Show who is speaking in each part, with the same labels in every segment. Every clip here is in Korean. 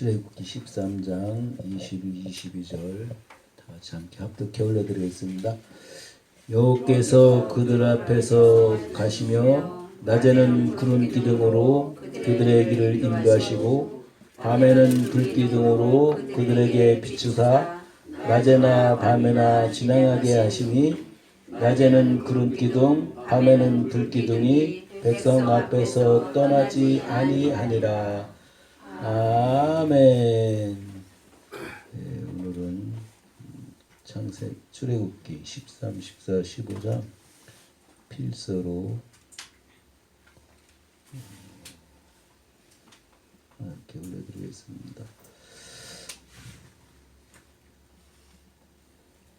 Speaker 1: 출애굽기 13장 21, 22절 다 같이 함께 합독해 올려드리겠습니다. 여호와께서 그들 앞에서 가시며 낮에는 구름 기둥으로 그들의 길을 인도하시고 밤에는 불 기둥으로 그들에게 비추사 낮에나 밤에나 지나가게 하시니 낮에는 구름 기둥 밤에는 불 기둥이 백성 앞에서 떠나지 아니하니라. 아멘. 네, 오늘은 출애굽기 13, 14, 15장 필서로 이렇게 올려드리겠습니다.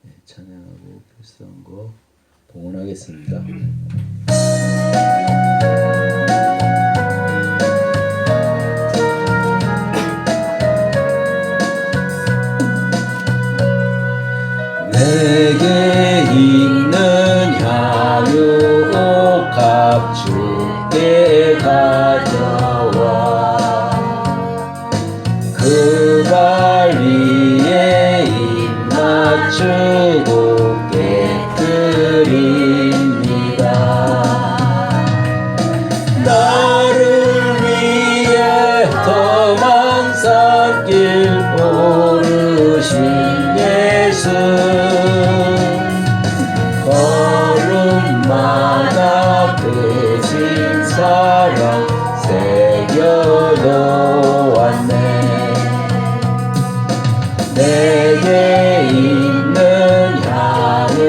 Speaker 1: 네, 찬양하고 필서한 거 봉헌하겠습니다. 내게 있는 향유 옥합 주께 가져와 그 발 위에 입 맞추고 깨뜨립니다. 나를 위해 험한 산길 오르신 예수 걸음마다 대신 사랑 새겨놓았네. 내게 있는 향유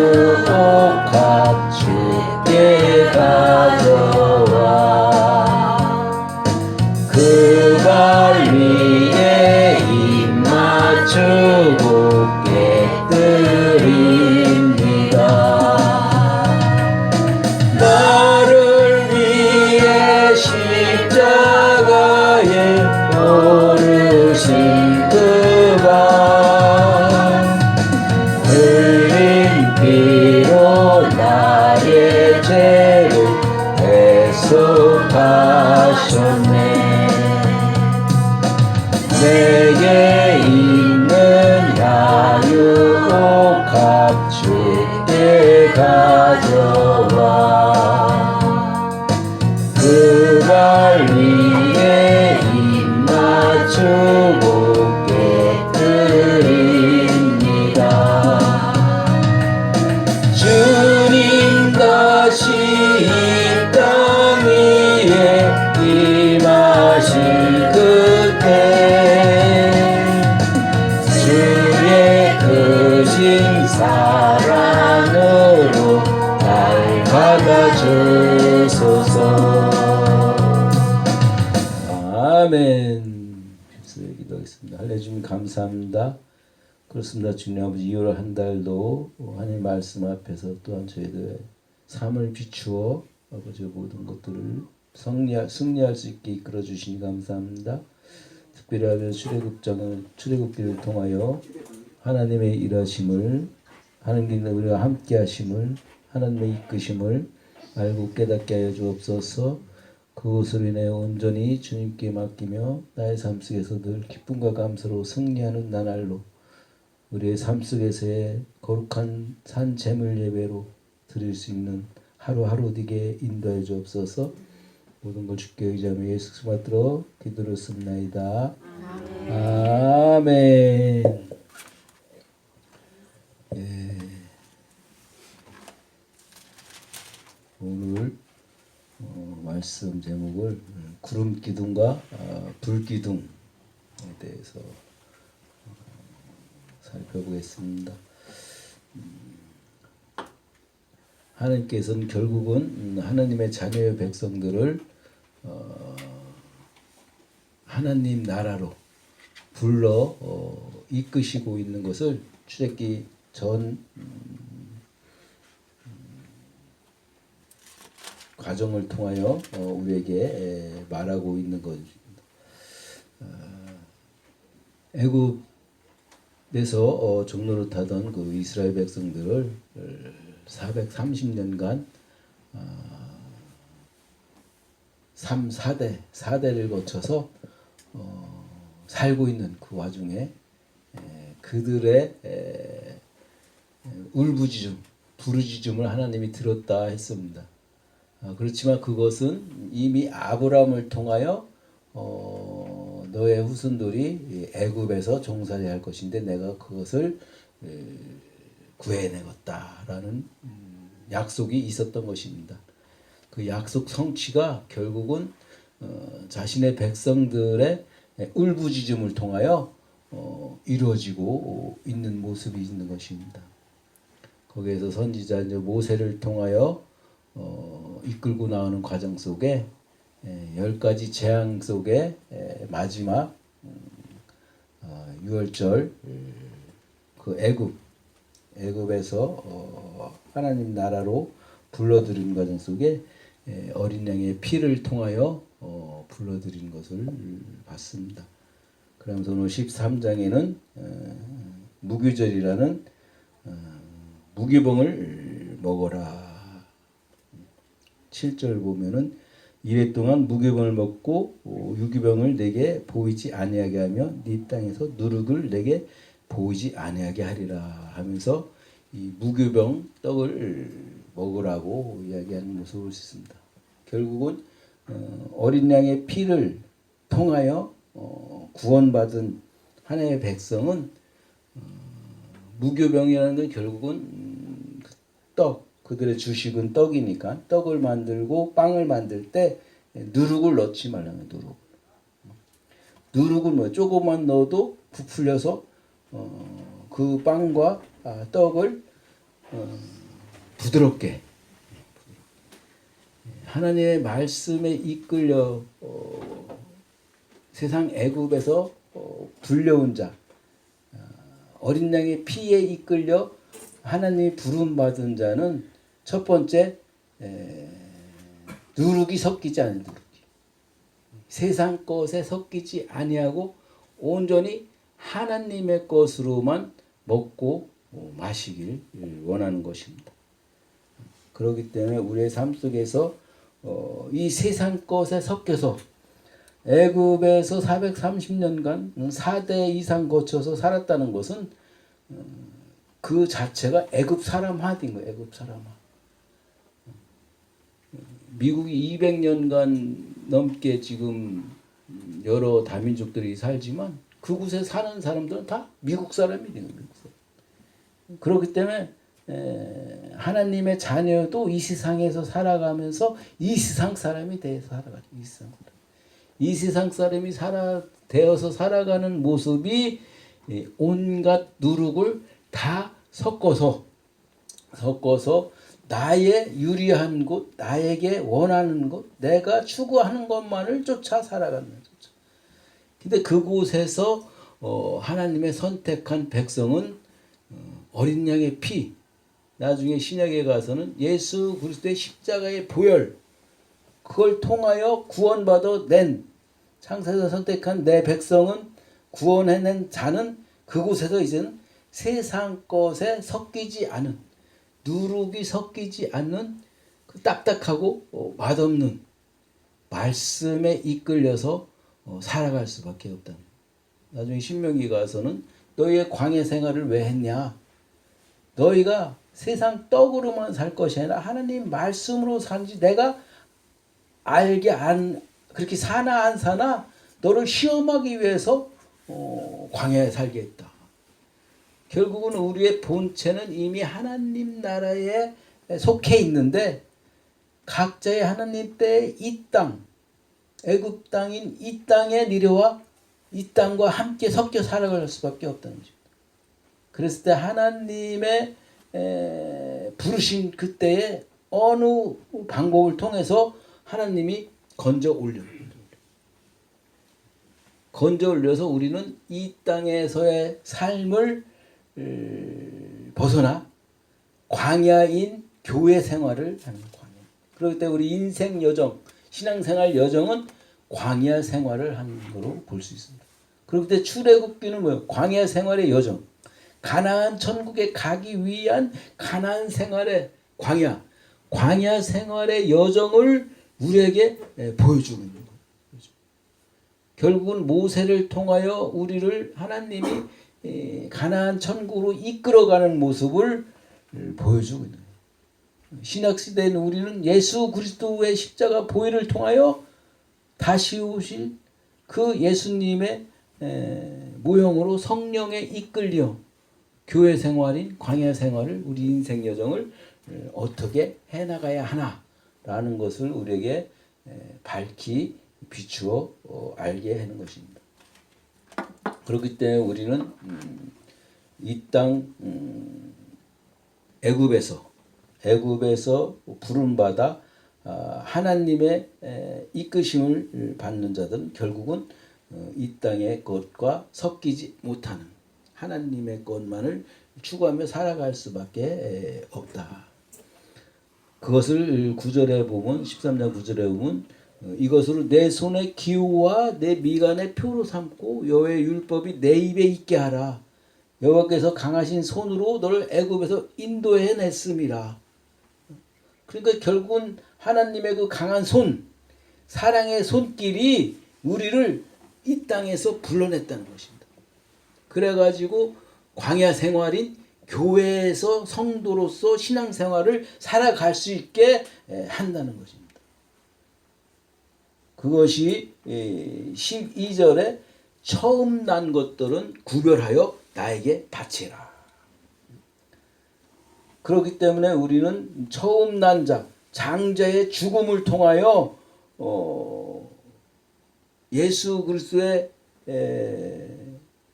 Speaker 1: 옥합 주께 가져와 그 발 위에 입 맞추고 깨뜨립니다. 나를 위해 십자가에 오르신 그 발 흘린 피로 나의 죄를 대속하셨네. 내게 있는 향유 옥합 주께 가져와 그 발 위에 입 맞추고 깨뜨립니다. 주님 다시 이 땅 위에 임하실 그때 주의 크신 사랑으로 날 받아주소서. 아멘. 필수의 기도하겠습니다. 할례주님 감사합니다. 그렇습니다. 주님 아버지 2월 한 달도 하나님 말씀 앞에서 또한 저희들의 삶을 비추어 아버지 모든 것들을 승리할 수 있게 이끌어 주시니 감사합니다. 특별히 하면 출애굽기를 통하여 하나님의 일하심을 하나님께 우리가 함께 하심을 하나님의 이끄심을 알고 깨닫게 하여 주옵소서. 그것으로 인해 온전히 주님께 맡기며 나의 삶 속에서 늘 기쁨과 감사로 승리하는 나날로 우리의 삶 속에서의 거룩한 산 제물 예배로 드릴 수 있는 하루하루 되게 인도해 주옵소서. 모든 걸 주께 의지하며 예수 그리스도 받들어 기도를 씁나이다. 아멘. 예. 오늘 말씀 제목을 구름 기둥과 불 기둥에 대해서 살펴보겠습니다. 하나님께서는 결국은 하나님의 자녀의 백성들을 하나님 나라로 불러 이끄시고 있는 것을 출애굽기 전 과정을 통하여 우리에게 말하고 있는 것입니다. 애굽에서 종노릇하던 그 이스라엘 백성들을 430년간 4대를 거쳐서 살고 있는 그 와중에 그들의 울부짖음, 부르짖음을 하나님이 들었다 했습니다. 그렇지만 그것은 이미 아브라함을 통하여 너의 후손들이 애굽에서 종살이 할 것인데 내가 그것을 구해내겠다라는 약속이 있었던 것입니다. 그 약속 성취가 결국은 자신의 백성들의 울부짖음을 통하여 이루어지고 있는 모습이 있는 것입니다. 거기에서 선지자 모세를 통하여 이끌고 나오는 과정 속에 10가지 재앙 속에 마지막 6월절 그 애굽에서 하나님 나라로 불러들인 과정 속에 어린 양의 피를 통하여 불러들인 것을 봤습니다. 그러면서 오늘 13장에는 무교절이라는 무교병을 먹어라. 7절 보면은 이래 동안 무교병을 먹고 유교병을 내게 보이지 아니하게 하며 네 땅에서 누룩을 내게 보이지 아니하게 하리라 하면서 이 무교병 떡을 먹으라고 이야기하는 모습을 볼 수 있습니다. 결국은 어린 양의 피를 통하여 구원받은 하나님의 백성은 무교병이라는 건 결국은 그들의 주식은 떡이니까 떡을 만들고 빵을 만들 때 누룩을 넣지 말라는 누룩을 조금만 넣어도 부풀려서 그 빵과 떡을 부드럽게 하나님의 말씀에 이끌려 세상 애굽에서 불려온 자 어린 양의 피에 이끌려 하나님이 부름받은 자는 첫 번째 누룩이 섞이지 않은 누룩이 세상 것에 섞이지 아니하고 온전히 하나님의 것으로만 먹고 마시길 원하는 것입니다. 그렇기 때문에 우리의 삶 속에서 이 세상 것에 섞여서 애굽에서 430년간 4대 이상 거쳐서 살았다는 것은 그 자체가 애굽 사람화된 거예요. 애굽 사람화. 미국이 200년간 넘게 지금 여러 다민족들이 살지만 그곳에 사는 사람들은 다 미국 사람이 되는 거예요. 그렇기 때문에 하나님의 자녀도 이 세상에서 살아가면서 이 세상 사람이 되어서 살아가죠. 이 세상 사람이 되어서 살아가는 모습이 온갖 누룩을 다 섞어서 나의 유리한 곳, 나에게 원하는 곳, 내가 추구하는 것만을 쫓아 살아가는 거죠. 근데 그곳에서 하나님의 선택한 백성은 어린 양의 피, 나중에 신약에 가서는 예수 그리스도의 십자가의 보혈, 그걸 통하여 구원받아 낸 창세에서 선택한 내 백성은 구원해낸 자는 그곳에서 이제는 세상 것에 섞이지 않은 누룩이 섞이지 않는 그 딱딱하고 맛없는 말씀에 이끌려서 살아갈 수밖에 없다. 나중에 신명기 가서는 너희의 광야 생활을 왜 했냐? 너희가 세상 떡으로만 살 것이 아니라 하나님 말씀으로 사는지 내가 그렇게 사나 안 사나 너를 시험하기 위해서 광야에 살게 했다. 결국은 우리의 본체는 이미 하나님 나라에 속해 있는데 각자의 하나님 때의 이 땅, 애굽 땅인 이 땅에 내려와 이 땅과 함께 섞여 살아갈 수밖에 없다는 거죠. 그랬을 때 하나님의 부르신 그때에 어느 방법을 통해서 하나님이 건져 올려서 우리는 이 땅에서의 삶을 벗어나 광야인 교회 생활을 하는 광야. 그럴 때 우리 인생 여정, 신앙생활 여정은 광야 생활을 하는 거로 볼 수 있습니다. 그럴 때 출애굽기는 뭐예요? 광야 생활의 여정. 가나안 천국에 가기 위한 가나안 생활의 광야 생활의 여정을 우리에게 보여주고 있는 거예요. 결국은 모세를 통하여 우리를 하나님이 가나안 천국으로 이끌어가는 모습을 보여주고 있는 거예요. 신약시대에는 우리는 예수 그리스도의 십자가 보혈을 통하여 다시 오실 그 예수님의 모형으로 성령에 이끌려 교회 생활인 광야 생활을, 우리 인생 여정을 어떻게 해나가야 하나라는 것을 우리에게 밝히 비추어 알게 하는 것입니다. 그렇기 때문에 우리는 이 땅 애굽에서 부름받아 하나님의 이끄심을 받는 자들은 결국은 이 땅의 것과 섞이지 못하는 하나님의 것만을 추구하며 살아갈 수밖에 없다. 그것을 9절에 보면, 13장 9절에 보면, 이것으로 내 손의 기호와 내 미간의 표로 삼고 여호와의 율법이 내 입에 있게 하라. 여호와께서 강하신 손으로 너를 애굽에서 인도해냈음이라. 그러니까 결국은 하나님의 그 강한 손, 사랑의 손길이 우리를 이 땅에서 불러냈다는 것입니다. 그래가지고 광야 생활인 교회에서 성도로서 신앙생활을 살아갈 수 있게 한다는 것입니다. 그것이 12절에 처음 난 것들은 구별하여 나에게 바치라. 그렇기 때문에 우리는 처음 난 자, 장자의 죽음을 통하여 예수 그리스도의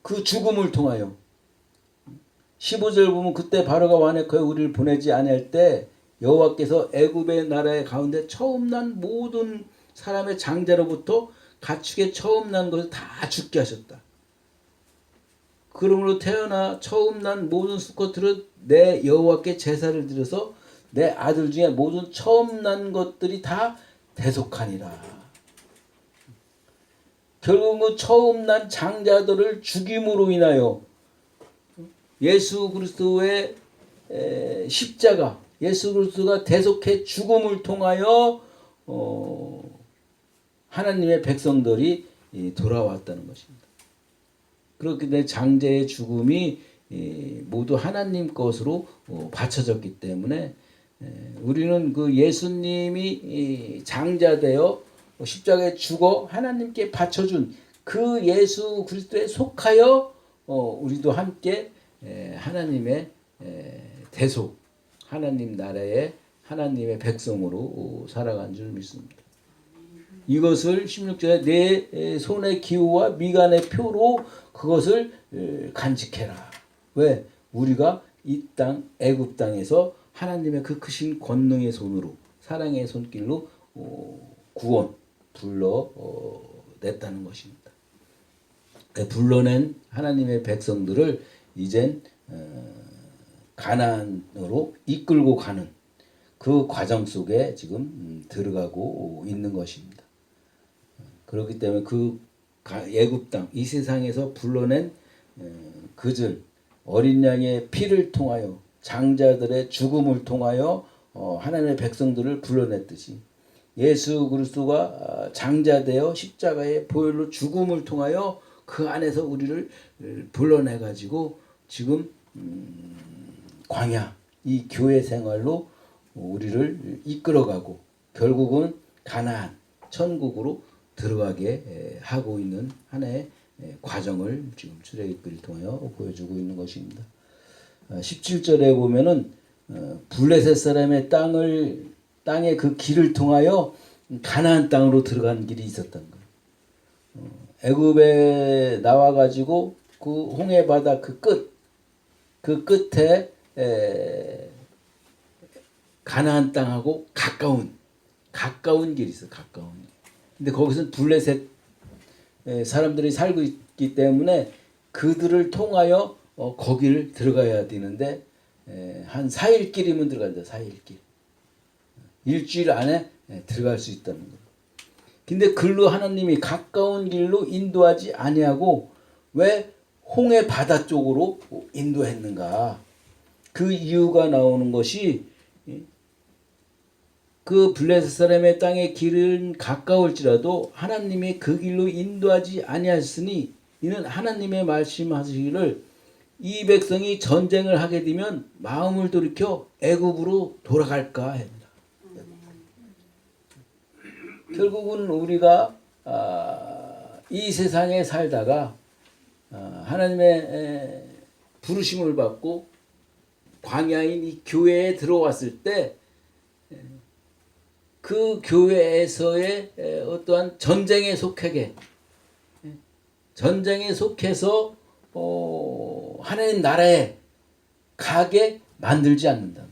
Speaker 1: 그 죽음을 통하여 15절 보면, 그때 바로가 완악하여 우리를 보내지 아니할 때 여호와께서 애굽의 나라의 가운데 처음 난 모든 사람의 장자로부터 가축의 처음 난 것을 다 죽게 하셨다. 그러므로 태어나 처음 난 모든 수컷들은 내 여호와께 제사를 드려서 내 아들 중에 모든 처음 난 것들이 다 대속하니라. 결국은 처음 난 장자들을 죽임으로 인하여 예수 그리스도의 십자가, 예수 그리스도가 대속해 죽음을 통하여 하나님의 백성들이 돌아왔다는 것입니다. 그렇기 때문에 장자의 죽음이 모두 하나님 것으로 바쳐졌기 때문에 우리는 그 예수님이 장자되어 십자가에 죽어 하나님께 바쳐준 그 예수 그리스도에 속하여 우리도 함께 하나님의 대속, 하나님 나라의 하나님의 백성으로 살아간 줄 믿습니다. 이것을 16절에 내 손의 기호와 미간의 표로 그것을 간직해라. 왜? 우리가 이 땅 애굽 땅에서 하나님의 그 크신 권능의 손으로, 사랑의 손길로 구원 불러냈다는 것입니다. 불러낸 하나님의 백성들을 이젠 가나안으로 이끌고 가는 그 과정 속에 지금 들어가고 있는 것입니다. 그렇기 때문에 그 애굽 땅, 이 세상에서 불러낸 그들, 어린 양의 피를 통하여, 장자들의 죽음을 통하여 하나님의 백성들을 불러냈듯이 예수 그리스도가 장자되어 십자가의 보혈로 죽음을 통하여 그 안에서 우리를 불러내가지고 지금 광야, 이 교회 생활로 우리를 이끌어가고 결국은 가나안, 천국으로 들어가게 하고 있는 하나의 과정을 지금 출애굽기를 통하여 보여주고 있는 것입니다. 17절에 보면은 블레셋 사람의 땅의 그 길을 통하여 가나안 땅으로 들어가는 길이 있었던 거예요. 애굽에 나와 가지고 그 홍해 바다 그 끝에 가나안 땅하고 가까운 길이 있어. 가까운 길. 근데 거기서 블레셋 사람들이 살고 있기 때문에 그들을 통하여 거기를 들어가야 되는데 한 4일 길이면 들어간다. 4일 길. 일주일 안에 들어갈 수 있다는 거예요. 근데 글로 하나님이 가까운 길로 인도하지 아니하고 왜 홍해 바다 쪽으로 인도했는가? 그 이유가 나오는 것이, 그 블레셋 사람의 땅의 길은 가까울지라도 하나님의 그 길로 인도하지 아니하였으니 이는 하나님의 말씀하시기를 이 백성이 전쟁을 하게 되면 마음을 돌이켜 애굽으로 돌아갈까 합니다. 결국은 우리가 이 세상에 살다가 하나님의 부르심을 받고 광야인 이 교회에 들어왔을 때 그 교회에서의 어떠한 전쟁에 속하게 전쟁에 속해서 하나님 나라에 가게 만들지 않는다.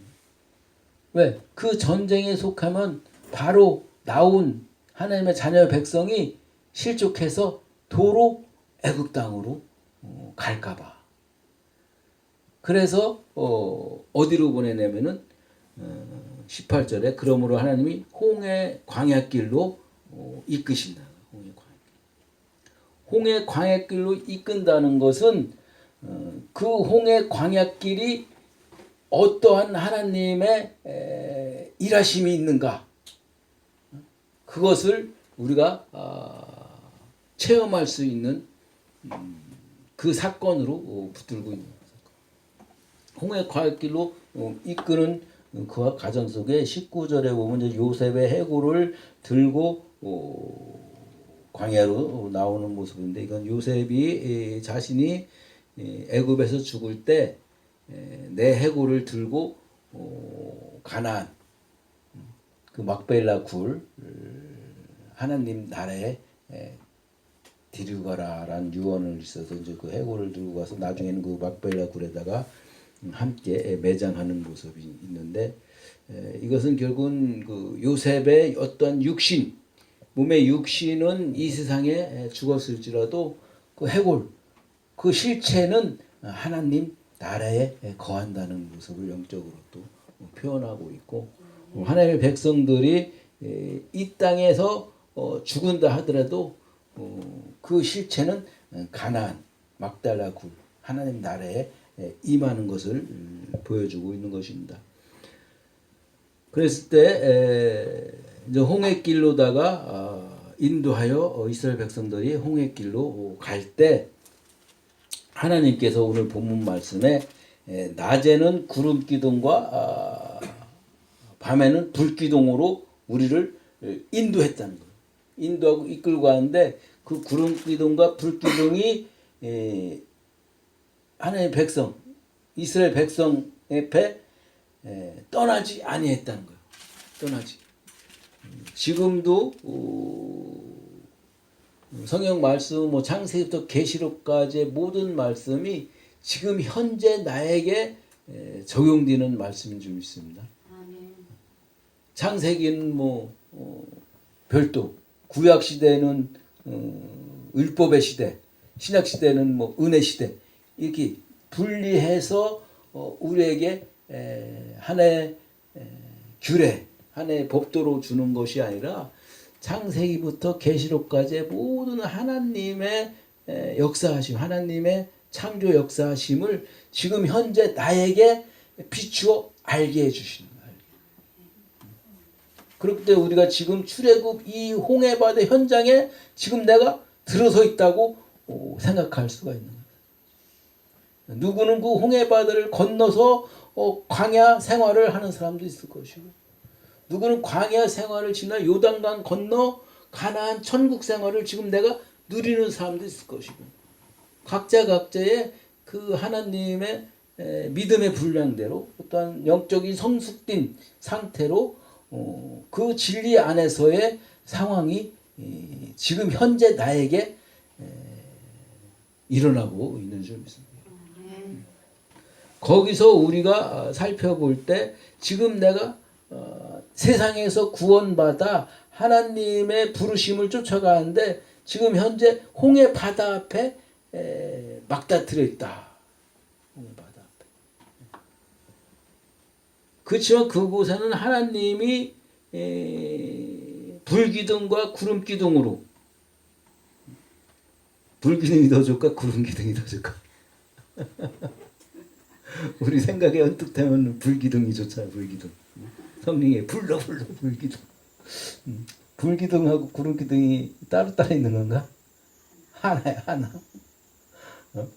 Speaker 1: 왜? 그 전쟁에 속하면 바로 나온 하나님의 자녀 백성이 실족해서 도로 애굽 땅으로 갈까봐. 그래서 어디로 보내냐면은 18절에 그러므로 하나님이 홍해 광야길로 이끄신다. 홍해 광야길로 이끈다는 것은 그 홍해 광야길이 어떠한 하나님의 일하심이 있는가, 그것을 우리가 체험할 수 있는 그 사건으로 붙들고 있는 사건. 홍해 광야길로 이끄는 그 가정 속에 19절에 보면 이제 요셉의 해골을 들고 광야로 나오는 모습인데, 이건 요셉이 자신이 애굽에서 죽을 때 내 해골을 들고 가나안 그 막벨라 굴 하나님 나라에 데리고 가라라는 유언을 있어서 이제 그 해골을 들고 가서 나중에는 그 막벨라 굴에다가 함께 매장하는 모습이 있는데, 이것은 결국은 그 요셉의 어떤 육신, 몸의 육신은 이 세상에 죽었을지라도 그 해골, 그 실체는 하나님 나라에 거한다는 모습을 영적으로 또 표현하고 있고, 하나님의 백성들이 이 땅에서 죽은다 하더라도 그 실체는 가나안, 막달라 굴, 하나님 나라에 임하는 것을 보여주고 있는 것입니다. 그랬을 때 이제 홍해길로다가 인도하여 이스라엘 백성들이 홍해길로 갈 때 하나님께서 오늘 본문 말씀에 낮에는 구름 기둥과 밤에는 불 기둥으로 우리를 인도했다는 거예요. 인도하고 이끌고 가는데 그 구름 기둥과 불 기둥이 하나님의 백성, 이스라엘 백성 앞에 떠나지 아니했다는 거예요. 떠나지. 지금도 성경 말씀, 뭐 창세기부터 계시록까지의 모든 말씀이 지금 현재 나에게 적용되는 말씀인 줄 믿습니다. 창세기는 뭐 별도, 구약 시대는 율법의 시대, 신약 시대는 뭐 은혜 시대, 이렇게 분리해서 우리에게 하나의 규례, 하나의 법도로 주는 것이 아니라 창세기부터 계시록까지의 모든 하나님의 역사하심, 하나님의 창조 역사하심을 지금 현재 나에게 비추어 알게 해주시는 거예요. 그렇기 때문에 우리가 지금 출애굽 이 홍해바다 현장에 지금 내가 들어서 있다고 생각할 수가 있는 거예요. 누구는 그 홍해바다를 건너서 광야 생활을 하는 사람도 있을 것이고, 누구는 광야 생활을 지나 요단강 건너 가나안 천국 생활을 지금 내가 누리는 사람도 있을 것이고, 각자의 그 하나님의 믿음의 분량대로 어떠한 영적인 성숙된 상태로 그 진리 안에서의 상황이 지금 현재 나에게 일어나고 있는 줄 믿습니다. 거기서 우리가 살펴볼 때 지금 내가 세상에서 구원받아 하나님의 부르심을 쫓아가는데 지금 현재 홍해 바다 앞에 막다트려 있다. 홍해 바다 앞에. 그렇지만 그곳에는 하나님이 불기둥과 구름기둥으로, 불기둥이 더 좋을까 구름기둥이 더 좋을까? 우리 생각에 언뜻 하면 불기둥이 좋잖아요. 불기둥. 성령의 불러 불기둥. 불기둥하고 구름기둥이 따로따로 있는 건가? 하나야 하나. 어?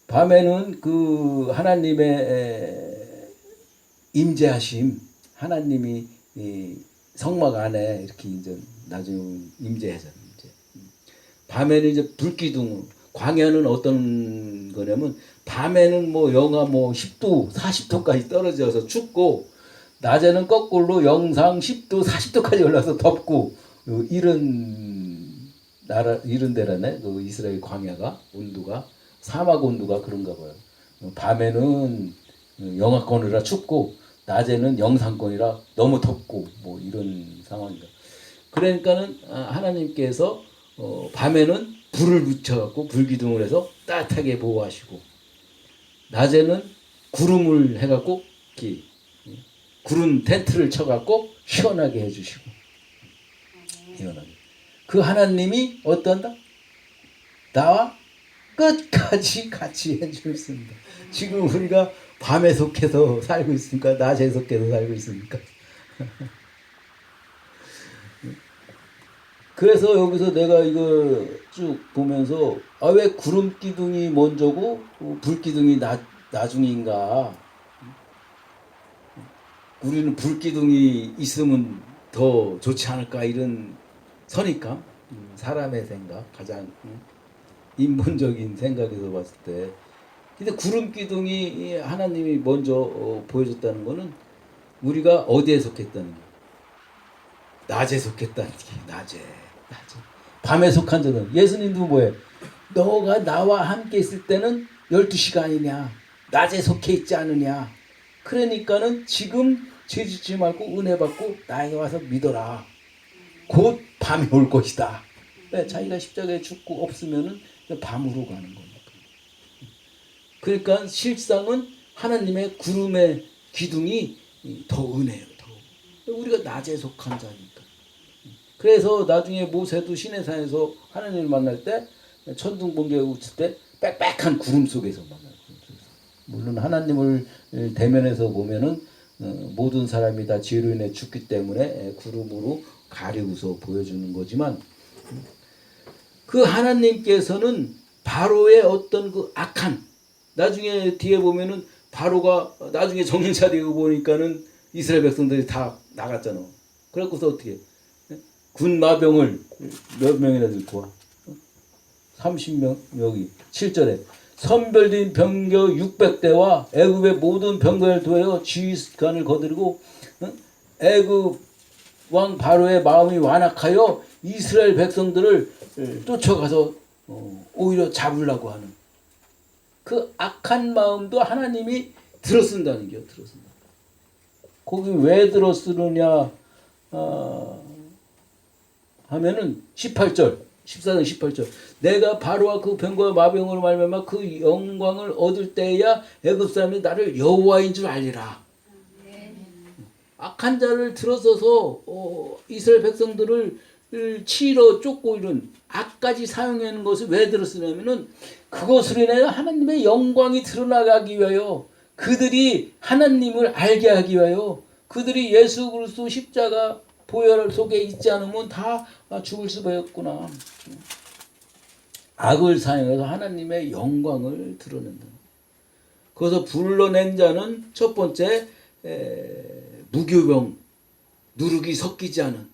Speaker 1: 밤에는 그 하나님의 임재하심, 하나님이 이 성막 안에 이렇게 이제 나중에 임재하잖아요. 이제 밤에는 이제 불기둥, 광야는 어떤 거냐면 밤에는 뭐 영하 뭐 10도, 40도까지 떨어져서 춥고 낮에는 거꾸로 영상 10도, 40도까지 올라서 덥고 이런 나라 이런 데라네. 그 이스라엘 광야가 온도가 사막 온도가 그런가 봐요. 밤에는 영하권이라 춥고 낮에는 영상권이라 너무 덥고 뭐 이런 상황이다. 그러니까는 하나님께서 밤에는 불을 붙여갖고 불기둥을 해서 따뜻하게 보호하시고 낮에는 구름을 해갖고 이렇게 구름 텐트를 쳐갖고 시원하게 해주시고 시원하게. 그 하나님이 어떤다? 나와 끝까지 같이 해주십니다. 지금 우리가 밤에 속해서 살고 있습니까? 낮에 속해서 살고 있습니까? 그래서 여기서 내가 이거 쭉 보면서 왜 구름 기둥이 먼저고 불 기둥이 나중인가? 우리는 불 기둥이 있으면 더 좋지 않을까 이런 선입감, 사람의 생각, 가장 인본적인 생각에서 봤을 때. 근데 구름 기둥이 하나님이 먼저 보여줬다는 거는 우리가 어디에 속했다는 거야? 낮에 속했다는 게 낮에. 밤에 속한 자는 예수님도 뭐해? 너가 나와 함께 있을 때는 12시가 아니냐? 낮에 속해 있지 않느냐? 그러니까는 지금 죄짓지 말고 은혜 받고 나에게 와서 믿어라. 곧 밤이 올 것이다. 자기가 십자가에 죽고 없으면은 밤으로 가는 거니까. 그러니까 실상은 하나님의 구름의 기둥이 더 은혜예요. 더. 우리가 낮에 속한 자니까. 그래서 나중에 모세도 시내산에서 하나님을 만날 때 천둥번개가 웃을 때 빽빽한 구름 속에서 만나요. 물론 하나님을 대면해서 보면은 모든 사람이 다 죄로 인해 죽기 때문에 구름으로 가리고서 보여주는 거지만 그 하나님께서는 바로의 어떤 그 악한 나중에 뒤에 보면은 바로가 나중에 정신 차리고 보니까는 이스라엘 백성들이 다 나갔잖아. 그래갖고서 어떻게 해? 군 마병을 몇 명이나 들고 와? 30명 여기 7절에 선별된 병거 600대와 애굽의 모든 병거를 도하여 지휘관을 거두고 애굽 왕 바로의 마음이 완악하여 이스라엘 백성들을 쫓아가서 오히려 잡으려고 하는 그 악한 마음도 하나님이 들어쓴다는 게 들어쓴다. 거기 왜 들어쓰느냐 하면은 18절 14장 18절 내가 바로와 그 병거와 마병으로 말미암아 그 영광을 얻을 때야 애굽 사람이 나를 여호와인 줄 알리라. 악한 자를 들어서서 이스라엘 백성들을 치러 쫓고 이런 악까지 사용하는 것을 왜 들었으냐면은 그것으로 인해 하나님의 영광이 드러나가기 위하여 그들이 하나님을 알게 하기 위하여 그들이 예수 그리스도 십자가 보혈 속에 있지 않으면 다 죽을 수밖에 없구나. 악을 사용해서 하나님의 영광을 드러낸다. 그래서 불러낸 자는 첫 번째 무교병 누룩이 섞이지 않은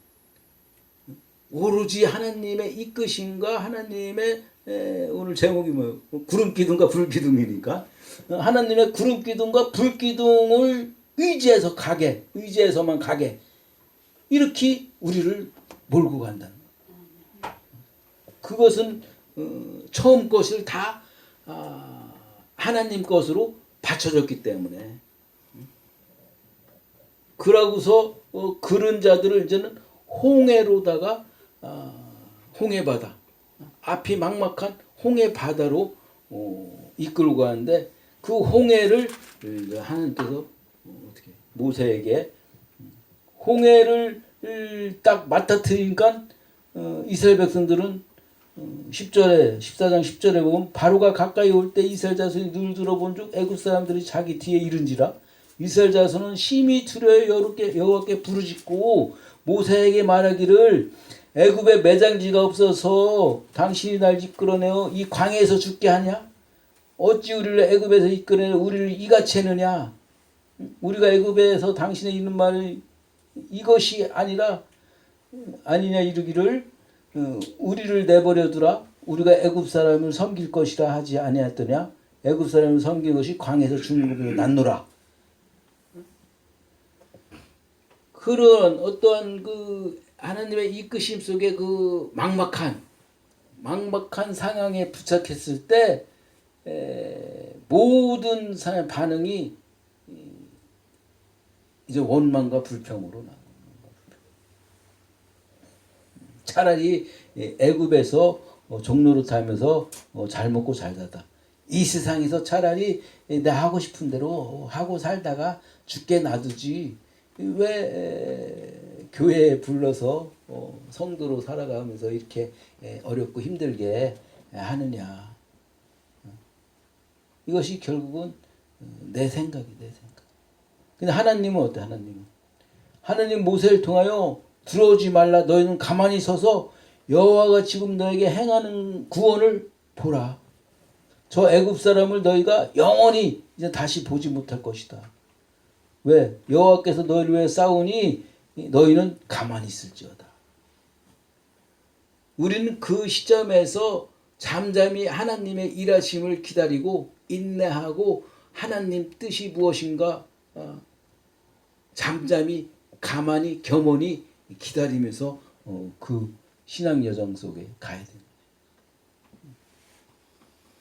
Speaker 1: 오로지 하나님의 이끄심과 하나님의 오늘 제목이 뭐예요? 구름기둥과 불기둥이니까 하나님의 구름기둥과 불기둥을 의지해서 가게 의지해서만 가게 이렇게 우리를 몰고 간다는 거예요. 그것은 처음 것을 다 하나님 것으로 받쳐졌기 때문에 그러고서 그런 자들을 이제는 홍해로다가 홍해바다 앞이 막막한 홍해바다로 이끌고 가는데 그 홍해를 하나님께서 어떻게 모세에게 홍해를 딱 맡아트리니까 이스라엘 백성들은 10절에 14장 10절에 보면 바로가 가까이 올 때 이스라엘 자손이 눈을 들어본 즉 애굽 사람들이 자기 뒤에 이른지라 이스라엘 자손은 심히 두려워 여호와께 부르짖고 모세에게 말하기를 애굽에 매장지가 없어서 당신이 날 이끌어내어 이 광야에서 죽게 하냐? 어찌 우리를 애굽에서 이끌어내어 우리를 이같이 했느냐? 우리가 애굽에서 당신의 이런 말을 이것이 아니냐 이르기를 우리를 내버려 두라. 우리가 애굽 사람을 섬길 것이라 하지 아니하였더냐? 애굽 사람을 섬긴 것이 광야에서 죽는 것보다 낫노라. 그런 어떠한 그 하나님의 이끄심 속에 그 막막한 상황에 부착했을 때 모든 사람의 반응이 이제 원망과 불평으로 나옵니다. 차라리 애굽에서 종로를 타면서 잘 먹고 잘 살다. 이 세상에서 차라리 내가 하고 싶은 대로 하고 살다가 죽게 놔두지 왜 교회에 불러서 성도로 살아가면서 이렇게 어렵고 힘들게 하느냐. 이것이 결국은 내 생각. 근데 하나님은 어때? 하나님 모세를 통하여 들어오지 말라. 너희는 가만히 서서 여호와가 지금 너에게 행하는 구원을 보라. 저 애굽 사람을 너희가 영원히 이제 다시 보지 못할 것이다. 왜? 여호와께서 너희를 위해 싸우니 너희는 가만히 있을지어다. 우리는 그 시점에서 잠잠히 하나님의 일하심을 기다리고 인내하고 하나님 뜻이 무엇인가 잠잠히 가만히 겸허히 기다리면서 그 신앙 여정 속에 가야 됩니다.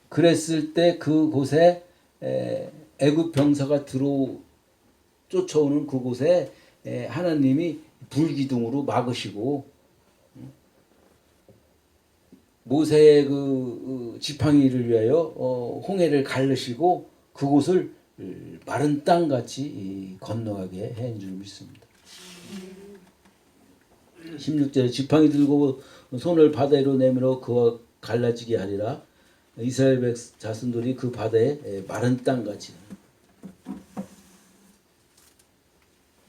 Speaker 1: 그랬을 때 그곳에 애굽 병사가 쫓아오는 그곳에 하나님이 불기둥으로 막으시고 모세의 그 지팡이를 위하여 홍해를 가르시고 그곳을 마른 땅같이 건너가게 한 줄 믿습니다. 16절에 지팡이 들고 손을 바다로 내밀어 그와 갈라지게 하리라. 이스라엘 자손들이 그 바다에 마른 땅같이.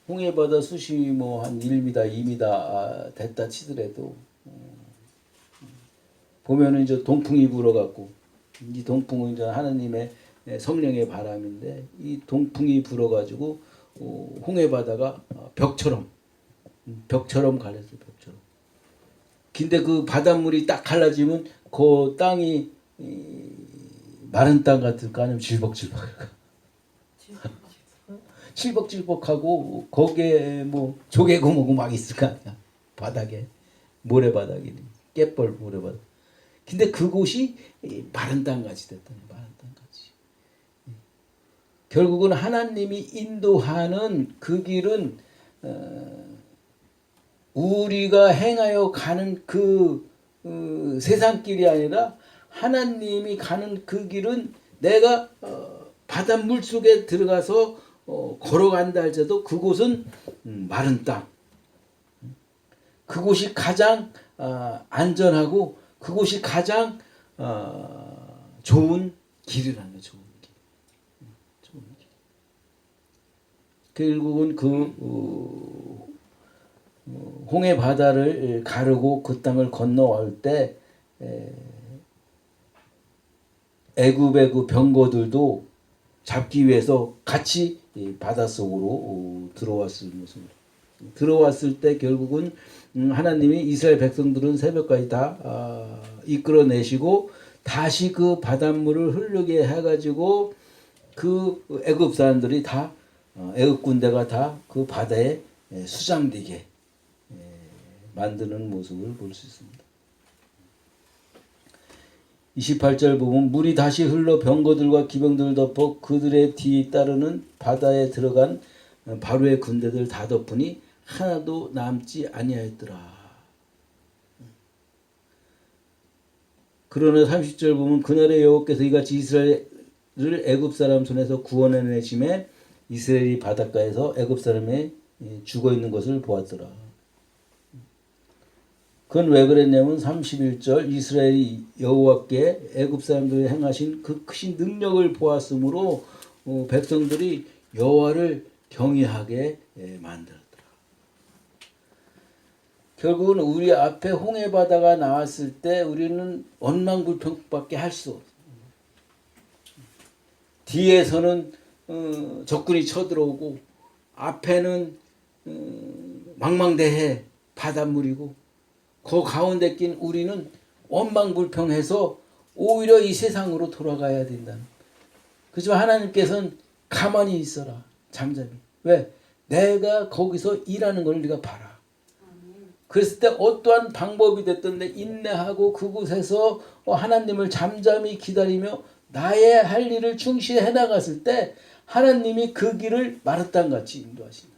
Speaker 1: 홍해 바다 수심이 한 1m, 2m 됐다 치더라도 보면은 이제 동풍이 불어갖고 이 동풍은 이제 하나님의 성령의 바람인데 이 동풍이 불어가지고 홍해 바다가 벽처럼 갈렸어요. 벽처럼. 근데 그 바닷물이 딱 갈라지면 그 땅이 마른 땅 같을까 아니면 질벅질벅할까? 질벅질벅하고 거기에 조개구멍 막 있을 거 아니야. 바닥에 모래바닥이니 갯벌 모래바닥. 근데 그곳이 마른 땅같이 됐다니. 마른 땅같이. 결국은 하나님이 인도하는 그 길은 우리가 행하여 가는 그 세상길이 아니라 하나님이 가는 그 길은 내가 바닷물 속에 들어가서 걸어간다 할지라도 그곳은 마른 땅. 그곳이 가장 안전하고 그곳이 가장 좋은 길이라는 거예요. 좋은 길. 결국은 그 홍해 바다를 가르고 그 땅을 건너올 때 애굽의 그 병거들도 잡기 위해서 같이 바닷속으로 들어왔을 모습입니다. 들어왔을 때 결국은 하나님이 이스라엘 백성들은 새벽까지 다 이끌어내시고 다시 그 바닷물을 흐르게 해가지고 그 애굽 사람들이 다 애굽 군대가 다 그 바다에 수장되게 만드는 모습을 볼 수 있습니다. 28절 보면 물이 다시 흘러 병거들과 기병들을 덮어 그들의 뒤에 따르는 바다에 들어간 바로의 군대들 다 덮으니 하나도 남지 아니하였더라. 그러나 30절 보면 그날에 여호와께서 이같이 이스라엘을 애굽 사람 손에서 구원해내심에 이스라엘이 바닷가에서 애굽 사람이 죽어 있는 것을 보았더라. 그건 왜 그랬냐면 31절 이스라엘이 여호와께 애굽 사람들이 행하신 그 크신 능력을 보았으므로 백성들이 여호와를 경외하게 만들었더라. 결국은 우리 앞에 홍해 바다가 나왔을 때 우리는 원망불평밖에 할 수 없어. 뒤에서는 적군이 쳐들어오고 앞에는 망망대해 바닷물이고 그 가운데 낀 우리는 원망불평해서 오히려 이 세상으로 돌아가야 된다는. 그렇지만 하나님께서는 가만히 있어라. 잠잠히. 왜? 내가 거기서 일하는 걸 네가 봐라. 그랬을 때 어떠한 방법이 됐든 내 인내하고 그곳에서 하나님을 잠잠히 기다리며 나의 할 일을 충실히 해나갔을 때 하나님이 그 길을 마르땅같이 인도하신다.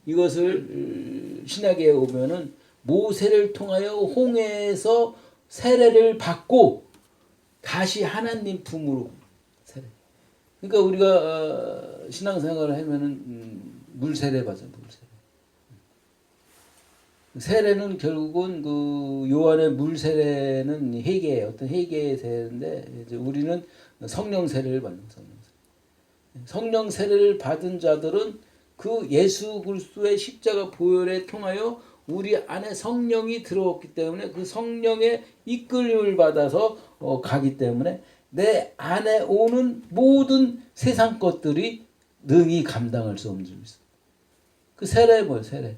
Speaker 1: 이것을 신약에 오면은 모세를 통하여 홍해에서 세례를 받고 다시 하나님 품으로 세례. 그러니까 우리가 신앙생활을 하면은 물세례 받아요. 물세례. 세례는 결국은 그 요한의 물세례는 회개 어떤 회개의 세례인데 이제 우리는 성령 세례를 받는 성령 세례를 받은 자들은 그 예수 그리스도의 십자가 보혈에 통하여 우리 안에 성령이 들어왔기 때문에 그 성령의 이끌림을 받아서 가기 때문에 내 안에 오는 모든 세상 것들이 능히 감당할 수 없는 줄 있어. 그 세례 뭐예요? 세례.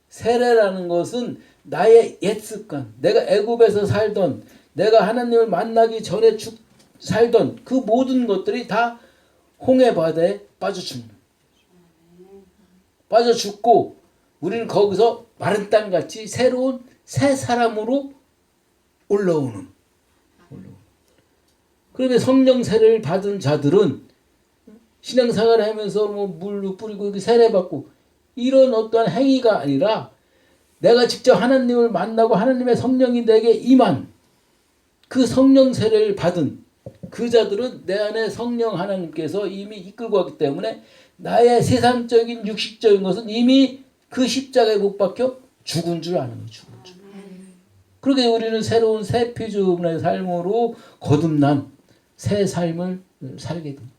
Speaker 1: 세례라는 것은 나의 옛 습관, 내가 애굽에서 살던, 내가 하나님을 만나기 전에 살던 그 모든 것들이 다 홍해 바다에 빠져 죽는. 빠져 죽고 우리는 거기서 마른 땅같이 새로운 새 사람으로 올라오는. 그런데 성령 세례를 받은 자들은 신앙생활을 하면서 뭐 물로 뿌리고 세례 받고 이런 어떠한 행위가 아니라 내가 직접 하나님을 만나고 하나님의 성령이 내게 임한 그 성령 세례를 받은 그 자들은 내 안에 성령 하나님께서 이미 이끌고 왔기 때문에 나의 세상적인 육식적인 것은 이미 그 십자가에 못 박혀 죽은 줄 아는 거예요. 죽은 줄. 그렇게 우리는 새로운 새 피조물의 삶으로 거듭난 새 삶을 살게 됩니다.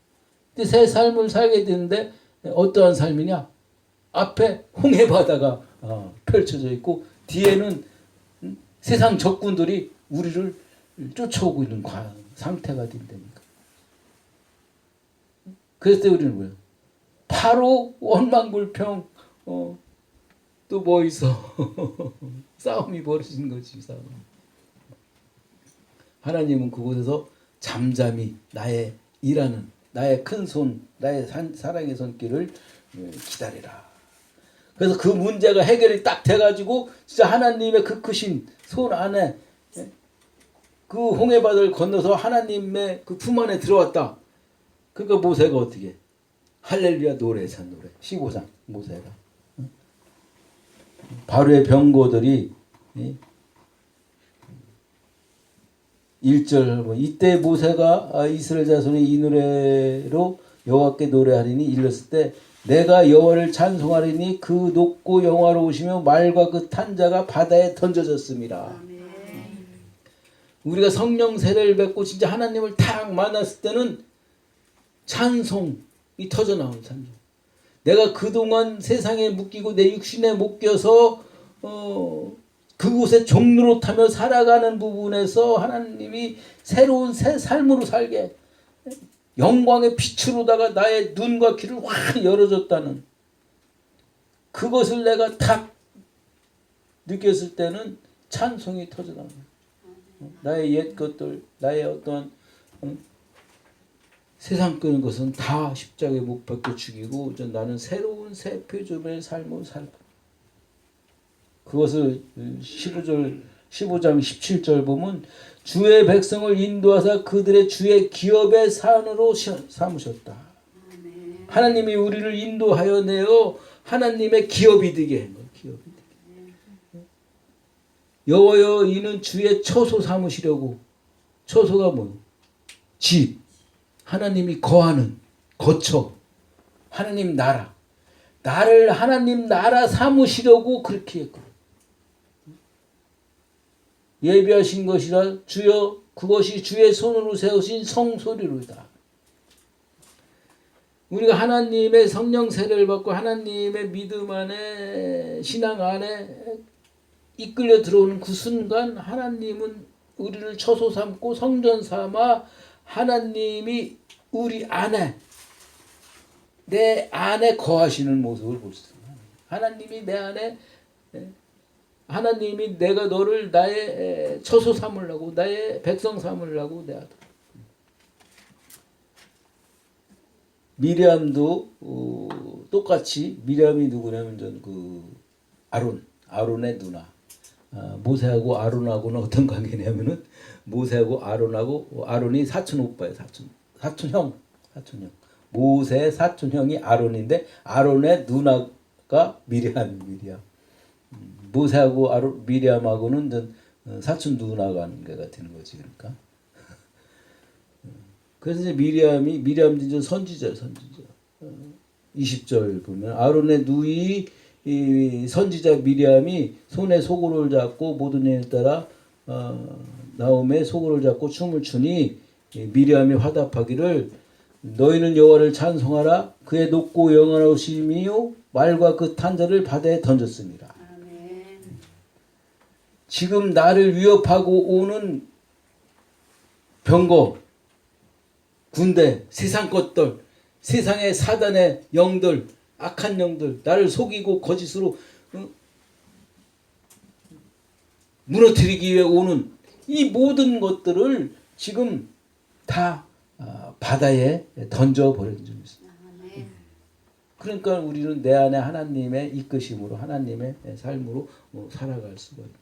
Speaker 1: 근데 새 삶을 살게 되는데 어떠한 삶이냐? 앞에 홍해 바다가 펼쳐져 있고 뒤에는 세상 적군들이 우리를 쫓아오고 있는 상태가 된다니까. 그랬을 때 우리는 뭐예요? 바로 원망불평 또 뭐 있어? 싸움이 벌어지는 거지. 싸움. 하나님은 그곳에서 잠잠히 나의 일하는 나의 큰 손, 나의 사랑의 손길을 기다리라. 그래서 그 문제가 해결이 딱 돼가지고 진짜 하나님의 그 크신 손 안에 그 홍해바다를 건너서 하나님의 그 품 안에 들어왔다. 그러니까 모세가 어떻게 할렐루야 노래자 노래 15장 모세가 바로의 병거들이 1절 이때 모세가 이스라엘 자손이 이 노래로 여호와께 노래하리니 일렀을 때 내가 여호와를 찬송하리니 그 높고 영화로우시며 말과 그 탄 자가 바다에 던져졌습니다. 우리가 성령 세례를 받고 진짜 하나님을 탁 만났을 때는 찬송이 터져 나오는 찬송. 내가 그동안 세상에 묶이고 내 육신에 묶여서 그곳에 종로로 타며 살아가는 부분에서 하나님이 새로운 새 삶으로 살게 영광의 빛으로다가 나의 눈과 귀를 확 열어줬다는 그것을 내가 탁 느꼈을 때는 찬송이 터져 나옵니다. 나의 옛 것들, 나의 어떤 세상 끄는 것은 다 십자가에 못 박혀 죽이고 나는 새로운 새 표준의 삶을 살고 그것을 15장 17절 보면 주의 백성을 인도하사 그들의 주의 기업의 산으로 삼으셨다. 하나님이 우리를 인도하여 내어 하나님의 기업이 되게 한 거예요. 기업이 되게. 여호와여 이는 주의 처소 삼으시려고. 처소가 뭐예요? 집. 하나님이 거하는 거처. 하나님 나라. 나를 하나님 나라 삼으시려고 그렇게 했거든요. 예비하신 것이라 주여 그것이 주의 손으로 세우신 성소리로다. 우리가 하나님의 성령 세례를 받고 하나님의 믿음 안에 신앙 안에 이끌려 들어오는 그 순간 하나님은 우리를 처소 삼고 성전 삼아 하나님이 우리 안에 내 안에 거하시는 모습을 볼 수 있습니다. 하나님이 내 안에 하나님이 내가 너를 나의 처소 삼으려고 나의 백성 삼으려고 내가 미리암도 똑같이 미리암이 누구냐면 그 아론의 누나. 모세하고 아론하고는 어떤 관계냐면은 모세하고 아론하고 아론이 사촌 오빠예요. 사촌형. 모세의 사촌형이 아론인데 아론의 누나가 미리암. 모세하고 미리암하고는 사촌 누나 관계가 되는 거지. 그러니까. 그래서 이제 미리암도 이제 선지자. 20절 보면 아론의 누이 이 선지자 미리암이 손에 소고를 잡고 모든 일에 따라 나옴의 소고를 잡고 춤을 추니 미리암이 화답하기를 너희는 여호와를 찬송하라 그의 높고 영원하심이요 말과 그 탄자를 바다에 던졌습니다. 아멘. 지금 나를 위협하고 오는 병거 군대 세상 것들 세상의 사단의 영들 악한 영들 나를 속이고 거짓으로 무너뜨리기 위해 오는 이 모든 것들을 지금 다 바다에 던져버린 적이 있습니다. 그러니까 우리는 내 안에 하나님의 이끄심으로 하나님의 삶으로 살아갈 수가 있습니다.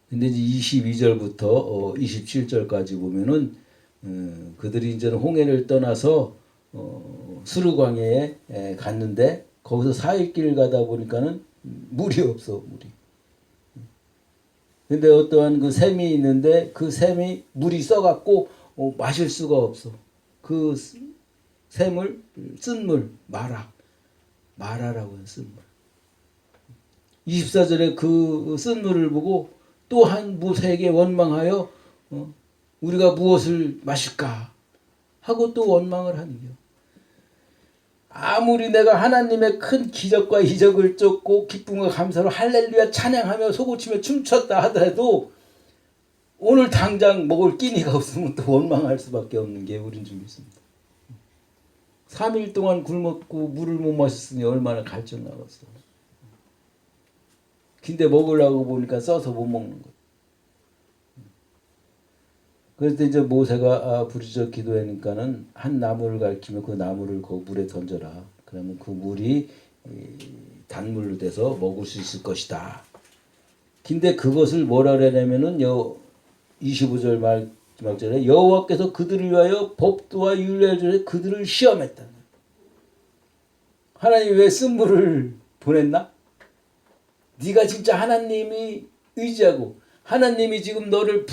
Speaker 1: 근데 이제 22절부터 27절까지 보면은 그들이 이제 홍해를 떠나서 수르광야에 갔는데 거기서 4일길 가다 보니까는 물이 없어. 근데 어떠한 그 샘이 있는데 그 샘이 물이 써갖고 마실 수가 없어. 그 샘을 쓴 물 마라라고 해요. 쓴 물. 24절에 그 쓴 물을 보고 또 한 무색에 원망하여 우리가 무엇을 마실까 하고 또 원망을 하는 겨. 아무리 내가 하나님의 큰 기적과 이적을 쫓고 기쁨과 감사로 할렐루야 찬양하며 소고치며 춤췄다 하더라도 오늘 당장 먹을 끼니가 없으면 또 원망할 수밖에 없는 게 우린 좀 있습니다. 3일 동안 굶었고 물을 못 마셨으니 얼마나 갈증 나갔어. 근데 먹으려고 보니까 써서 못 먹는 거야. 그래서 이제 모세가 부르짖어 기도하니까는 한 나무를 가리키며 그 나무를 그 물에 던져라. 그러면 그 물이 단물로 돼서 먹을 수 있을 것이다. 근데 그것을 뭐라 그러냐면은 25절 마지막절에 여호와께서 그들을 위하여 법도와 율례를 주려 그들을 시험했다. 하나님이 왜 쓴물을 보냈나? 네가 진짜 하나님이 의지하고 하나님이 지금 너를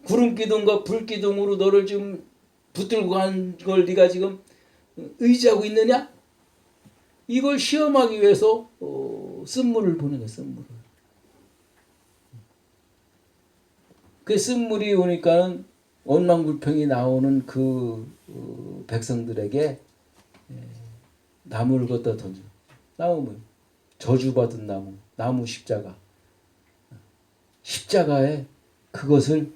Speaker 1: 구름기둥과 불기둥으로 너를 지금 붙들고 간 걸 네가 지금 의지하고 있느냐? 이걸 시험하기 위해서 쓴물을 보낸 거야. 쓴물을. 그 쓴물이 오니까는 원망불평이 나오는 그 백성들에게 나무를 갖다 던져. 나무 뭐 저주받은 나무 십자가에 그것을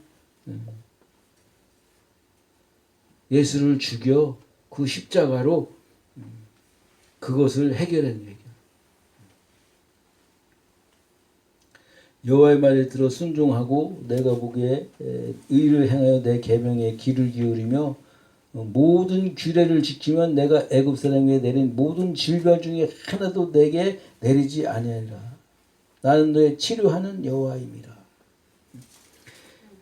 Speaker 1: 예수를 죽여 그 십자가로 그것을 해결한 얘기야. 여호와의 말을 들어 순종하고 내가 보기에 의를 행하여 내 계명에 귀를 기울이며 모든 규례를 지키면 내가 애굽 사람에게 내린 모든 질병 중에 하나도 내게 내리지 아니하리라. 나는 너의 치료하는 여호와입니다.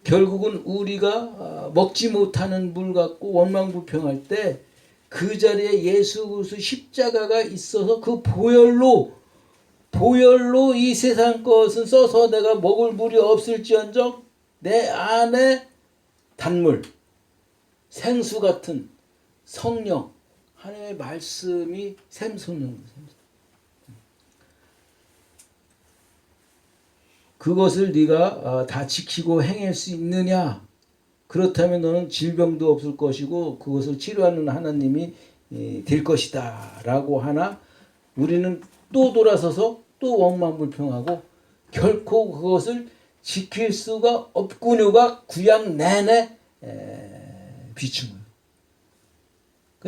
Speaker 1: 결국은 우리가 먹지 못하는 물 갖고 원망불평할 때 그 자리에 예수 그리스도 십자가가 있어서 그 보혈로 이 세상 것은 써서 내가 먹을 물이 없을지언정 내 안에 단물 생수 같은 성령 하나님의 말씀이 샘솟는 그것을 네가 다 지키고 행할 수 있느냐? 그렇다면 너는 질병도 없을 것이고 그것을 치료하는 하나님이 될 것이다 라고 하나 우리는 또 돌아서서 또 원망불평하고 결코 그것을 지킬 수가 없군요가 구약 내내 비춤을.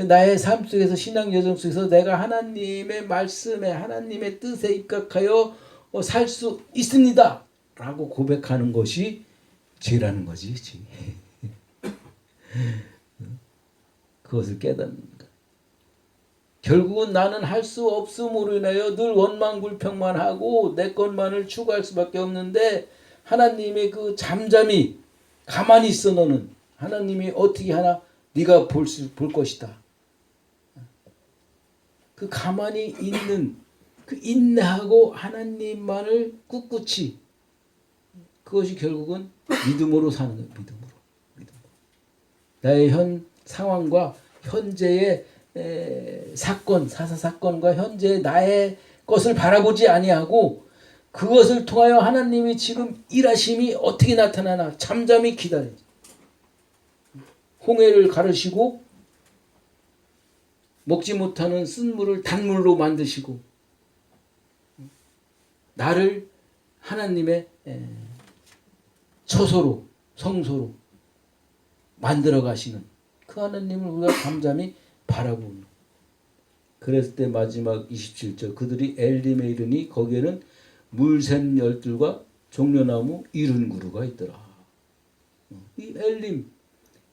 Speaker 1: 나의 삶 속에서 신앙 여정 속에서 내가 하나님의 말씀에 하나님의 뜻에 입각하여 살 수 있습니다 라고 고백하는 것이 죄라는 거지. 그것을 깨닫는 것. 결국은 나는 할 수 없음으로 인하여 늘 원망불평만 하고 내 것만을 추구할 수밖에 없는데 하나님의 그 잠잠히 가만히 있어. 너는 하나님이 어떻게 하나 네가 볼 것이다. 그 가만히 있는 그 인내하고 하나님만을 꿋꿋이, 그것이 결국은 믿음으로 사는 거예요. 믿음으로. 나의 현 상황과 현재의 사건과 현재의 나의 것을 바라보지 아니하고 그것을 통하여 하나님이 지금 일하심이 어떻게 나타나나 잠잠히 기다리지. 홍해를 가르시고 먹지 못하는 쓴물을 단물로 만드시고 나를 하나님의 처소로 성소로 만들어 가시는 그 하나님을 우리가 잠잠히 바라보는. 그랬을 때 마지막 27절 그들이 엘림에 이르니 거기에는 물샘 열둘과 종려나무 70그루가 있더라. 이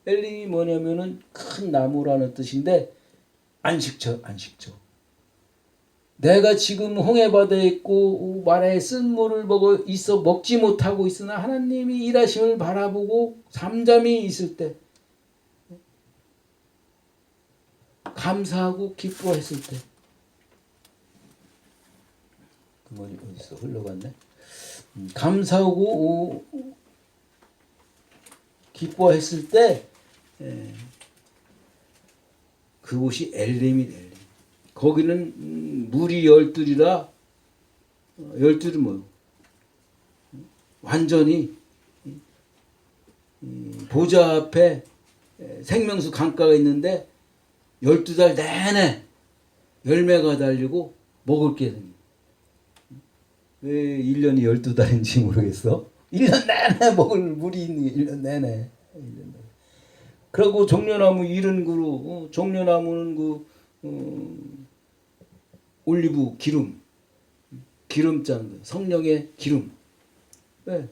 Speaker 1: 엘림이 뭐냐면은 큰 나무라는 뜻인데 안식처. 내가 지금 홍해바다에 있고 마라에 쓴물을 먹지 못하고 있으나 하나님이 일하심을 바라보고 잠잠히 있을 때 감사하고 기뻐했을 때 그 머리 어디서 흘러갔네. 감사하고 기뻐했을 때 그곳이 엘림이 엘림. 거기는 물이 열둘이라 열둘이 뭐요? 완전히 보좌 앞에 생명수 강가가 있는데 12달 내내 열매가 달리고 먹을 게 생겨. 왜 1년이 12달인지 모르겠어. 1년 내내 먹을 물이 있는 게 1년 내내. 그리고 종려나무 70그루. 종려나무는 올리브 기름장, 성령의 기름. 왜?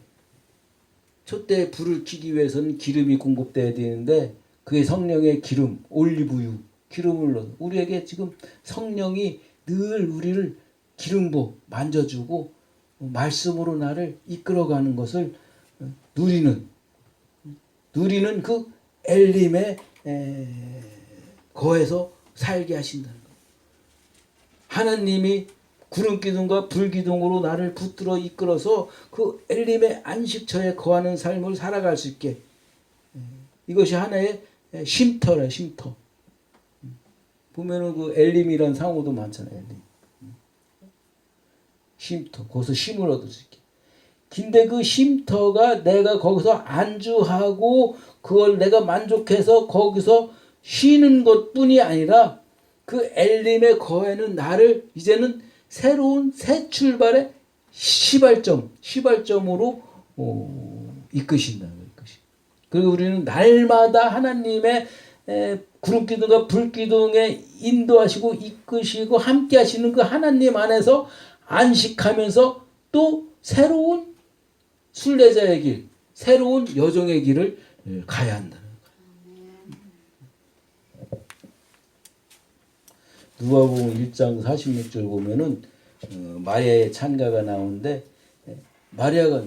Speaker 1: 촛대에 불을 켜기 위해서는 기름이 공급돼야 되는데 그게 성령의 기름, 올리브유, 기름을 넣어. 우리에게 지금 성령이 늘 우리를 기름부 만져주고 말씀으로 나를 이끌어가는 것을 누리는 그 엘림의 거에서 살게 하신다는 것. 하나님이 구름기둥과 불기둥으로 나를 붙들어 이끌어서 그 엘림의 안식처에 거하는 삶을 살아갈 수 있게. 이것이 하나의 쉼터래, 쉼터. 보면은 그 엘림이란 상호도 많잖아요. 엘림. 쉼터. 거기서 쉼을 얻을 수 있게. 근데 그 쉼터가 내가 거기서 안주하고 그걸 내가 만족해서 거기서 쉬는 것뿐이 아니라 그 엘림의 거에는 나를 이제는 새로운 새 출발의 시발점으로 이끄신다. 그리고 우리는 날마다 하나님의 구름기둥과 불기둥에 인도하시고 이끄시고 함께 하시는 그 하나님 안에서 안식하면서 또 새로운 순례자의 길, 새로운 여정의 길을 가야 한다는 거예요. 누가복음 1장 46절 보면은 마리아의 찬가가 나오는데 마리아가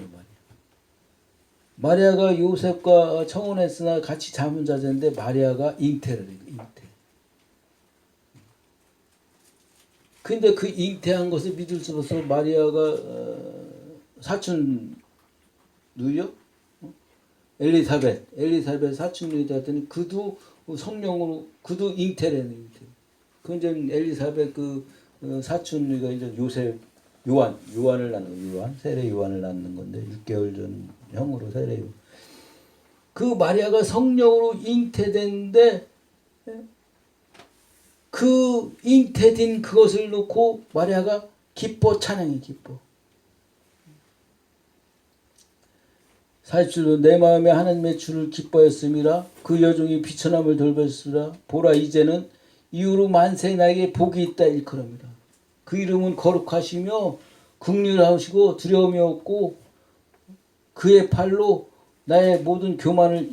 Speaker 1: 요셉과 청혼했으나 같이 잠은 자자인데 마리아가 잉태를 해요. 잉태. 근데 그 잉태한 것을 믿을 수 없어서 마리아가 사춘 누이요? 엘리사벳 사춘 누이 되었더니 그도 성령으로 그도 잉태를 해요. 잉태. 그 이제 엘리사벳 그 사춘 누이가 이제 요한을 낳는 세례 요한을 낳는 건데 6개월 전 형으로 세례 요한. 그 마리아가 성령으로 잉태된데 그 잉태된 그것을 놓고 마리아가 기뻐 찬양해 기뻐. 47절 내 마음에 하나님의 주를 기뻐했음이라 그 여종이 비천함을 돌봤으라 보라 이제는 이후로 만세 나에게 복이 있다 일컬음이라. 그 이름은 거룩하시며 긍휼하시고 두려움이 없고 그의 팔로 나의 모든 교만을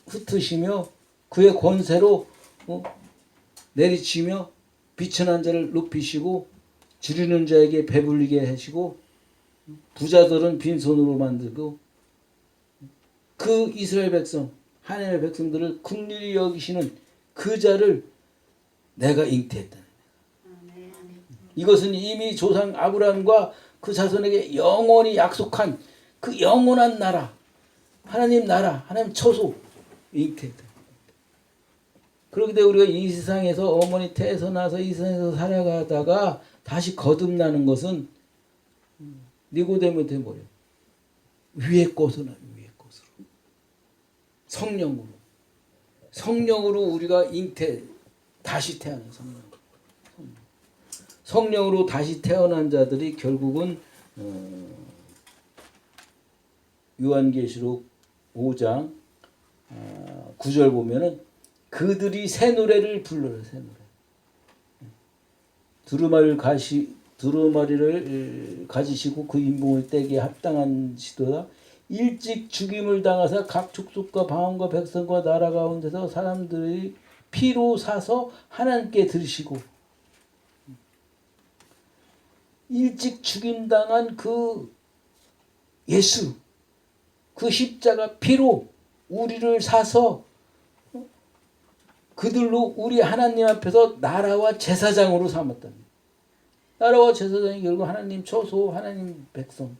Speaker 1: 흩으시며 그의 권세로 내리치며 비천한 자를 높이시고 줄이는 자에게 배불리게 하시고 부자들은 빈손으로 만들고 그 이스라엘 백성 하나님의 백성들을 긍휼히 여기시는 그 자를 내가 잉태했다. 이것은 이미 조상 아브라함과 그 자손에게 영원히 약속한 그 영원한 나라 하나님 나라 하나님 처소 잉태했다. 그렇기 때문에 우리가 이 세상에서 어머니 태에서 나서 이 세상에서 살아가다가 다시 거듭나는 것은 니고데모 돼버려. 위의 것으로 위의 것으로 성령으로 우리가 잉태 다시 태어난 성령으로 다시 태어난 자들이 결국은 요한계시록 5장 9절 보면은 그들이 새 노래를 불러요. 새 노래. 두루마리를 가지시고 그 인봉을 떼기에 합당한 시도다. 일찍 죽임을 당하사 각 족속과 방언과 백성과 나라 가운데서 사람들이 피로 사서 하나님께 드리시고 일찍 죽임당한 그 예수 그 십자가 피로 우리를 사서 그들로 우리 하나님 앞에서 나라와 제사장으로 삼았답니다. 나라와 제사장이 결국 하나님 처소 하나님 백성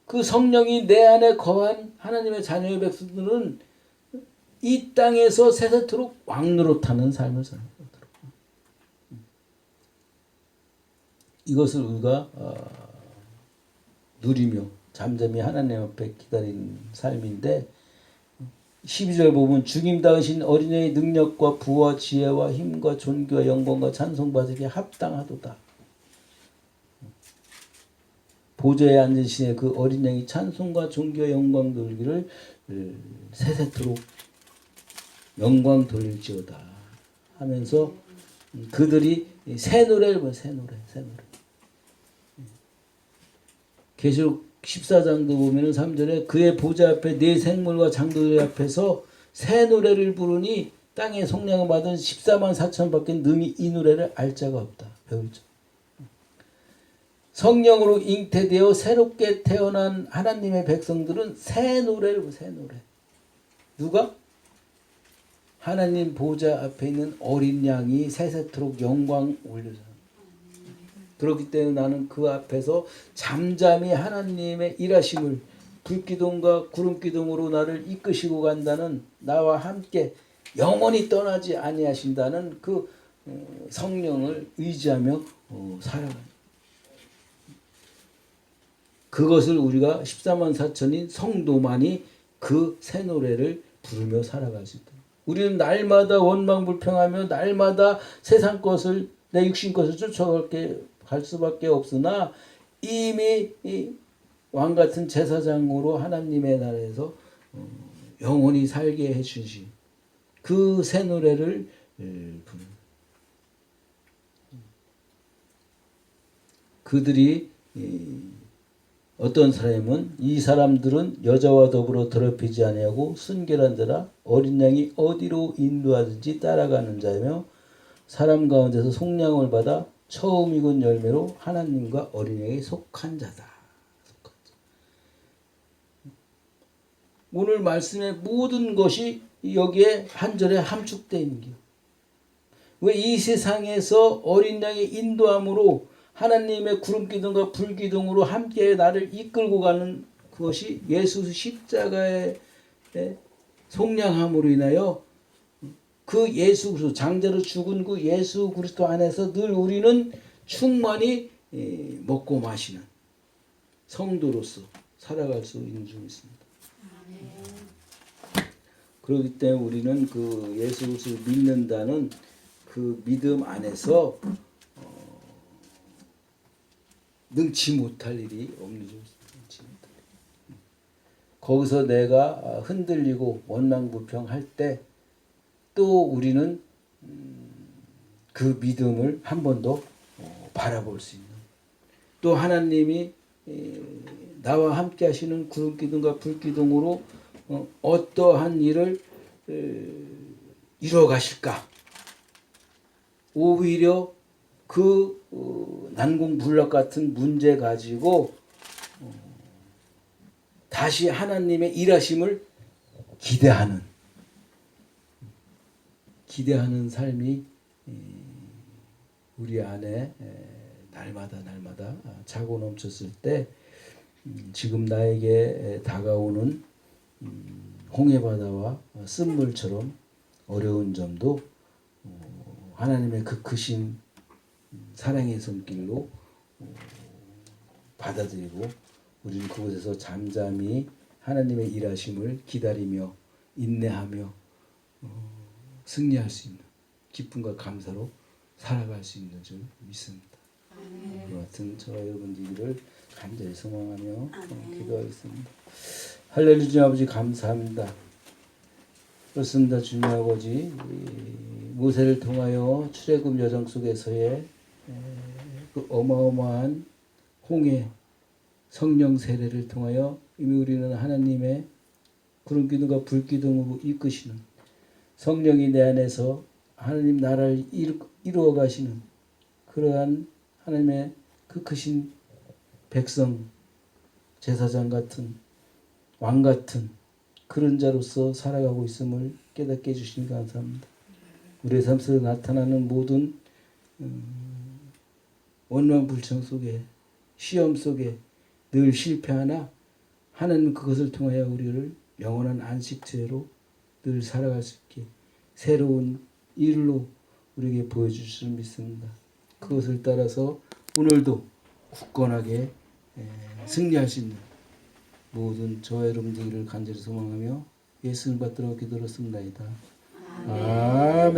Speaker 1: 그 성령이 내 안에 거한 하나님의 자녀의 백성들은 이 땅에서 세세토록 왕노릇하는 삶을 사는 거더라고요. 이것을 우리가 누리며 잠잠히 하나님 앞에 기다리는 삶인데 12절 보면 죽임 당하신 어린애의 능력과 부와 지혜와 힘과 존귀와 영광과 찬송 받으기에 합당하도다. 보좌에 앉으신 그 어린 양이 찬송과 존귀와 영광 돌기를 세세토록 영광 돌릴지어다 하면서 그들이 새 노래를 부르는 새 노래. 계시록 14장도 보면은 3절에 그의 보좌 앞에 네 생물과 장도들 앞에서 새 노래를 부르니 땅에 속량을 받은 14만 4천 밖에 능히 이 노래를 알 자가 없다. 배울 자. 성령으로 잉태되어 새롭게 태어난 하나님의 백성들은 새 노래를 새 노래. 누가? 하나님 보좌 앞에 있는 어린 양이 세세토록 영광 올려서. 그렇기 때문에 나는 그 앞에서 잠잠히 하나님의 일하심을 불기둥과 구름기둥으로 나를 이끄시고 간다는 나와 함께 영원히 떠나지 아니하신다는 그 성령을 의지하며 살아가는 그것을 우리가 14만 4천인 성도만이 그 새 노래를 부르며 살아갈 수 있다. 우리는 날마다 원망불평하며 날마다 세상 것을 내 육신 것을 갈 수밖에 없으나 이미 왕같은 제사장으로 하나님의 나라에서 영원히 살게 해주신 그 새 노래를 부르는 그들이 어떤 사람은 이 사람들은 여자와 더불어 더럽히지 아니하고 순결한 자라 어린 양이 어디로 인도하든지 따라가는 자며 사람 가운데서 속량을 받아 처음 익은 열매로 하나님과 어린이에게 속한 자다. 오늘 말씀의 모든 것이 여기에 한 절에 함축되어 있는 거예요. 왜 이 세상에서 어린 양의 인도함으로 하나님의 구름기둥과 불기둥으로 함께 나를 이끌고 가는 그것이 예수 십자가의 속량함으로 인하여 그 예수 그리스도 장자로 죽은 그 예수 그리스도 안에서 늘 우리는 충만히 먹고 마시는 성도로서 살아갈 수 있는 줄 믿습니다. 그렇기 때문에 우리는 그 예수 그리스도를 믿는다는 그 믿음 안에서 능치 못할 일이 없는 줄. 거기서 내가 흔들리고 원망불평할 때 또 우리는 그 믿음을 한 번 더 바라볼 수 있는, 또 하나님이 나와 함께 하시는 구름기둥과 불기둥으로 어떠한 일을 이루어 가실까. 오히려 그 난공불락 같은 문제 가지고 다시 하나님의 일하심을 기대하는 삶이 우리 안에 날마다 차고 넘쳤을 때 지금 나에게 다가오는 홍해바다와 쓴물처럼 어려운 점도 하나님의 그 크신 사랑의 손길로 받아들이고 우리는 그곳에서 잠잠히 하나님의 일하심을 기다리며 인내하며 승리할 수 있는 기쁨과 감사로 살아갈 수 있는 줄 믿습니다. 그 같은 저와 여러분들을 간절히 소망하며 기도하겠습니다. 할렐루야. 주님 아버지 감사합니다. 그렇습니다. 주님 아버지, 모세를 통하여 출애굽 여정 속에서의 그 어마어마한 홍해 성령 세례를 통하여 이미 우리는 하나님의 구름기둥과 불기둥으로 이끄시는 성령이 내 안에서 하나님 나라를 이루어 가시는 그러한 하나님의 그 크신 백성, 제사장 같은 왕 같은 그런 자로서 살아가고 있음을 깨닫게 해주시니 감사합니다. 우리의 삶 속에 나타나는 모든 원망불평 속에, 시험 속에 늘 실패하나 하나님 그것을 통하여 우리를 영원한 안식처로 늘 살아갈 수 있게 새로운 일로 우리에게 보여줄 줄 믿습니다. 그것을 따라서 오늘도 굳건하게 승리할 수 있는 모든 저와 여러분들을 간절히 소망하며 예수님 받들어 기도를 씁니다. 아멘.